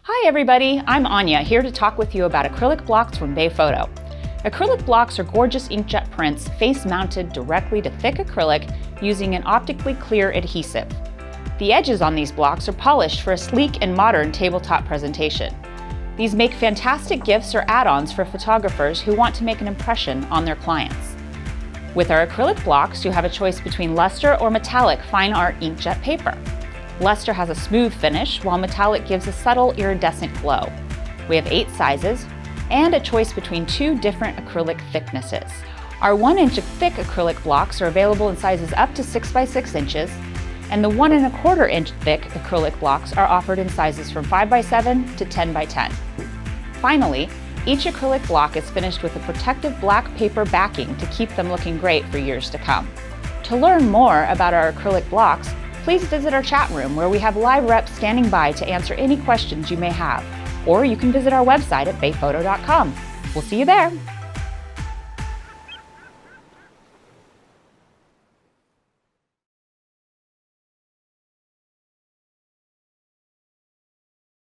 Hi everybody, I'm Anya, here to talk with you about acrylic blocks from Bay Photo. Acrylic blocks are gorgeous inkjet prints face-mounted directly to thick acrylic using an optically clear adhesive. The edges on these blocks are polished for a sleek and modern tabletop presentation. These make fantastic gifts or add-ons for photographers who want to make an impression on their clients. With our acrylic blocks, you have a choice between Lustre or metallic Fine Art inkjet paper. Lustre has a smooth finish, while metallic gives a subtle iridescent glow. We have 8 sizes and a choice between 2 different acrylic thicknesses. Our 1-inch thick acrylic blocks are available in sizes up to 6 by 6 inches, and the 1 1/4 inch thick acrylic blocks are offered in sizes from 5 by 7 to 10 by 10. Finally, each acrylic block is finished with a protective black paper backing to keep them looking great for years to come. To learn more about our acrylic blocks, please visit our chat room where we have live reps standing by to answer any questions you may have. Or you can visit our website at bayphoto.com. We'll see you there.